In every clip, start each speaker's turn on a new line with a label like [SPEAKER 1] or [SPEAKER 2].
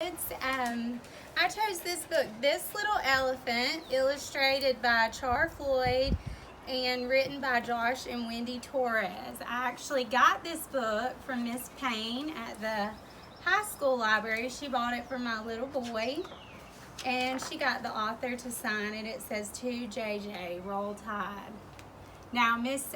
[SPEAKER 1] I chose this book, This Little Elephant, illustrated by Char Floyd and written by Josh and Wendy Torres. I actually got this book from Miss Payne at the high school library. She bought it for my little boy, and she got the author to sign it. It says, "To JJ, Roll Tide." Now, Miss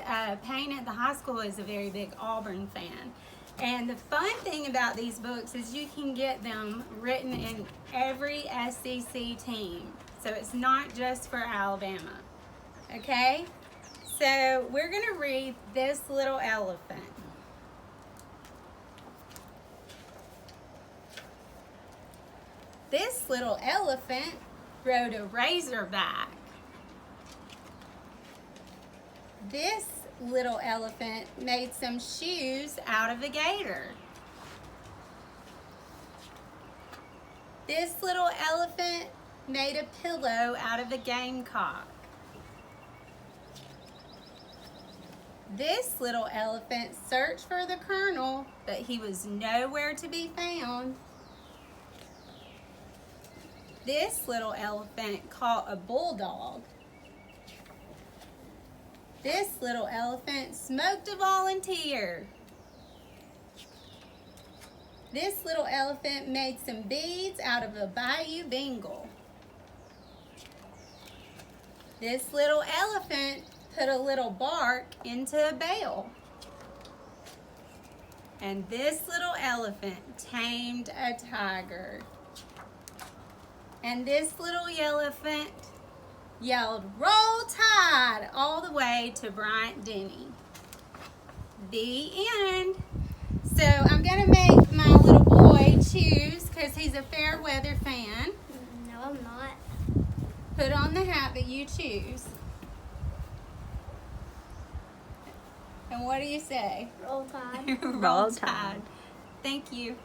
[SPEAKER 1] Payne at the high school is a very big Auburn fan. And the fun thing about these books is you can get them written in every SEC team. So it's not just for Alabama. Okay? So we're going to read This Little Elephant. This little elephant rode a razorback. This little elephant made some shoes out of a gator. This little elephant made a pillow out of a gamecock. This little elephant searched for the colonel, but he was nowhere to be found. This little elephant caught a bulldog. This little elephant smoked a volunteer. This little elephant made some beads out of a bayou bingle. This little elephant put a little bark into a bell. And this little elephant tamed a tiger. And this little elephant yelled, "Roll Tide," all the way to Bryant-Denny. The end. So I'm going to make my little boy choose because he's a fair weather fan.
[SPEAKER 2] No, I'm not.
[SPEAKER 1] Put on the hat that you choose. And what do you say?
[SPEAKER 2] Roll Tide.
[SPEAKER 1] Roll Tide. Thank you.